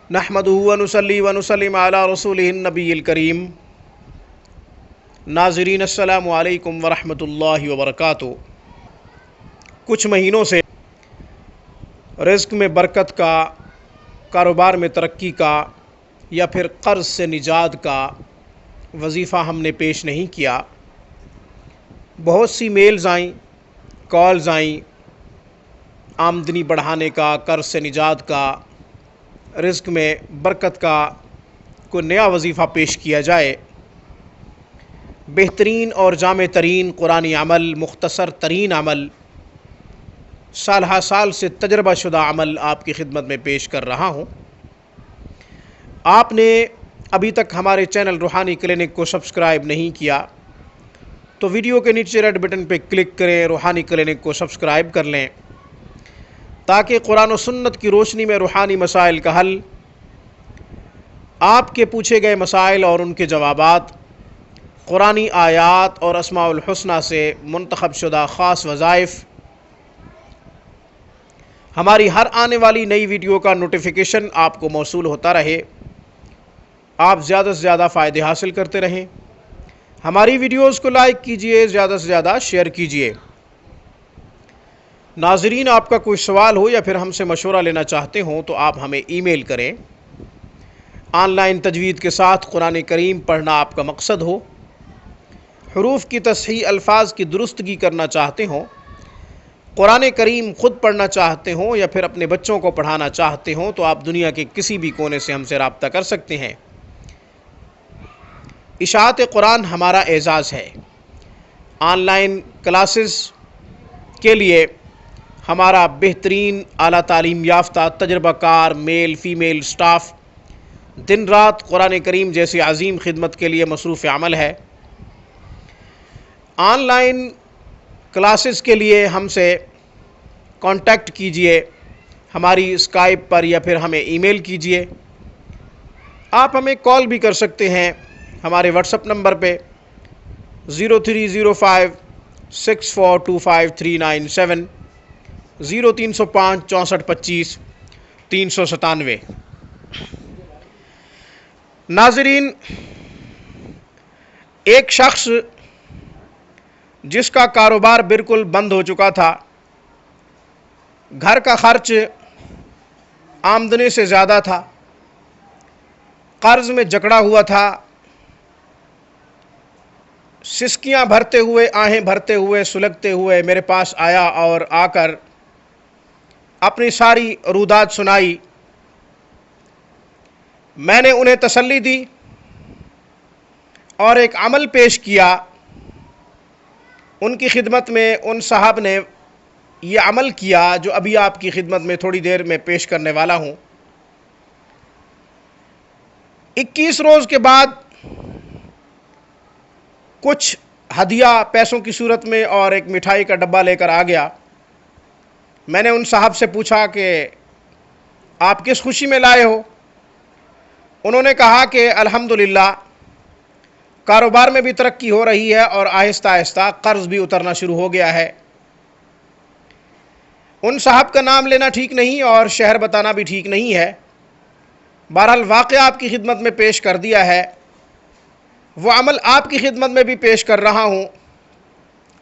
نحمدہ ونصلی ونسلم علی رسولہ النبی الکریم۔ ناظرین السلام علیکم ورحمۃ اللہ وبرکاتہ۔ کچھ مہینوں سے رزق میں برکت کا، کاروبار میں ترقی کا یا پھر قرض سے نجات کا وظیفہ ہم نے پیش نہیں کیا۔ بہت سی میلز آئیں، کالز آئیں، آمدنی بڑھانے کا، قرض سے نجات کا، رزق میں برکت کا کوئی نیا وظیفہ پیش کیا جائے۔ بہترین اور جامع ترین قرآنی عمل، مختصر ترین عمل، سال ہا سال سے تجربہ شدہ عمل آپ کی خدمت میں پیش کر رہا ہوں۔ آپ نے ابھی تک ہمارے چینل روحانی کلینک کو سبسکرائب نہیں کیا تو ویڈیو کے نیچے ریڈ بٹن پہ کلک کریں، روحانی کلینک کو سبسکرائب کر لیں تاکہ قرآن و سنت کی روشنی میں روحانی مسائل کا حل، آپ کے پوچھے گئے مسائل اور ان کے جوابات، قرآنی آیات اور اسماء الحسنہ سے منتخب شدہ خاص وظائف، ہماری ہر آنے والی نئی ویڈیو کا نوٹیفیکیشن آپ کو موصول ہوتا رہے، آپ زیادہ سے زیادہ فائدے حاصل کرتے رہیں۔ ہماری ویڈیوز کو لائک کیجئے، زیادہ سے زیادہ شیئر کیجئے۔ ناظرین، آپ کا کوئی سوال ہو یا پھر ہم سے مشورہ لینا چاہتے ہوں تو آپ ہمیں ای میل کریں۔ آن لائن تجوید کے ساتھ قرآن کریم پڑھنا آپ کا مقصد ہو، حروف کی تصحیح، الفاظ کی درستگی کرنا چاہتے ہوں، قرآن کریم خود پڑھنا چاہتے ہوں یا پھر اپنے بچوں کو پڑھانا چاہتے ہوں تو آپ دنیا کے کسی بھی کونے سے ہم سے رابطہ کر سکتے ہیں۔ اشاعت قرآن ہمارا اعزاز ہے۔ آن لائن کلاسز کے لیے ہمارا بہترین اعلیٰ تعلیم یافتہ تجربہ کار میل فیمیل سٹاف دن رات قرآن کریم جیسی عظیم خدمت کے لیے مصروف عمل ہے۔ آن لائن کلاسز کے لیے ہم سے کانٹیکٹ کیجئے، ہماری اسکائپ پر یا پھر ہمیں ای میل کیجئے۔ آپ ہمیں کال بھی کر سکتے ہیں ہمارے واٹس ایپ نمبر پہ 0305 6425 397 0305 6425 397۔ ناظرین، ایک شخص جس کا کاروبار بالکل بند ہو چکا تھا، گھر کا خرچ آمدنی سے زیادہ تھا، قرض میں جکڑا ہوا تھا، سسکیاں بھرتے ہوئے، آہیں بھرتے ہوئے، سلگتے ہوئے میرے پاس آیا اور آ کر اپنی ساری رودات سنائی۔ میں نے انہیں تسلی دی اور ایک عمل پیش کیا۔ ان کی خدمت میں ان صاحب نے یہ عمل کیا جو ابھی آپ کی خدمت میں تھوڑی دیر میں پیش کرنے والا ہوں۔ 21 روز کے بعد کچھ ہدیہ پیسوں کی صورت میں اور ایک مٹھائی کا ڈبہ لے کر آ گیا۔ میں نے ان صاحب سے پوچھا کہ آپ کس خوشی میں لائے ہو؟ انہوں نے کہا کہ الحمدللہ کاروبار میں بھی ترقی ہو رہی ہے اور آہستہ آہستہ قرض بھی اترنا شروع ہو گیا ہے۔ ان صاحب کا نام لینا ٹھیک نہیں اور شہر بتانا بھی ٹھیک نہیں ہے، بہرحال واقعہ آپ کی خدمت میں پیش کر دیا ہے، وہ عمل آپ کی خدمت میں بھی پیش کر رہا ہوں۔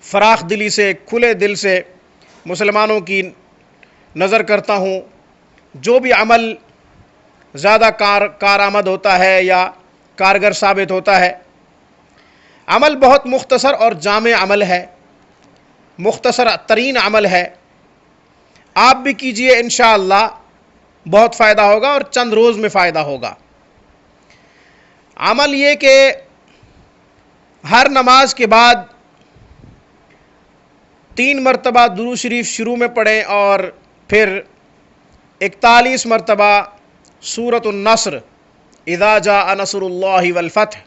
فراخ دلی سے، کھلے دل سے مسلمانوں کی نظر کرتا ہوں۔ جو بھی عمل زیادہ کارآمد ہوتا ہے یا کارگر ثابت ہوتا ہے، عمل بہت مختصر اور جامع عمل ہے، مختصر ترین عمل ہے۔ آپ بھی کیجئے، انشاءاللہ بہت فائدہ ہوگا اور چند روز میں فائدہ ہوگا۔ عمل یہ کہ ہر نماز کے بعد 3 مرتبہ درود شریف شروع میں پڑھیں اور پھر 41 مرتبہ سورۃ النصر اذا جاء نصر اللہ والفتح،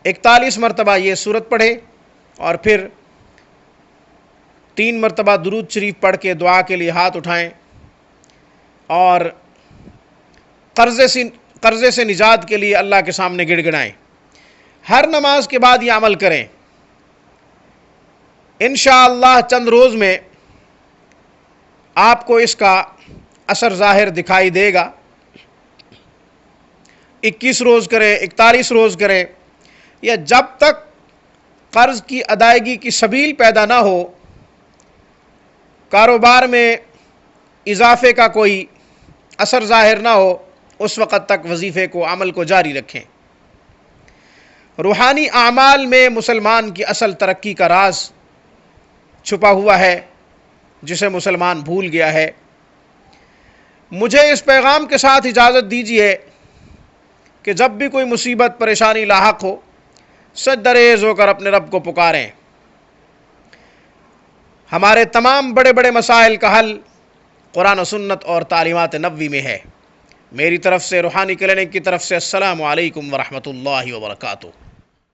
41 مرتبہ یہ سورت پڑھیں اور پھر 3 مرتبہ درود شریف پڑھ کے دعا کے لیے ہاتھ اٹھائیں اور قرضے سے نجات کے لیے اللہ کے سامنے گڑ گڑائیں۔ ہر نماز کے بعد یہ عمل کریں، انشاءاللہ چند روز میں آپ کو اس کا اثر ظاہر دکھائی دے گا۔ 21 روز کریں، 41 روز کریں، یا جب تک قرض کی ادائیگی کی سبیل پیدا نہ ہو، کاروبار میں اضافے کا کوئی اثر ظاہر نہ ہو، اس وقت تک وظیفے کو، عمل کو جاری رکھیں۔ روحانی اعمال میں مسلمان کی اصل ترقی کا راز چھپا ہوا ہے، جسے مسلمان بھول گیا ہے۔ مجھے اس پیغام کے ساتھ اجازت دیجیے کہ جب بھی کوئی مصیبت، پریشانی لاحق ہو، سجدہ ریز ہو کر اپنے رب کو پکاریں۔ ہمارے تمام بڑے بڑے مسائل کا حل قرآن و سنت اور تعلیمات نبوی میں ہے۔ میری طرف سے، روحانی کلینک کی طرف سے، السلام علیکم ورحمۃ اللہ وبرکاتہ۔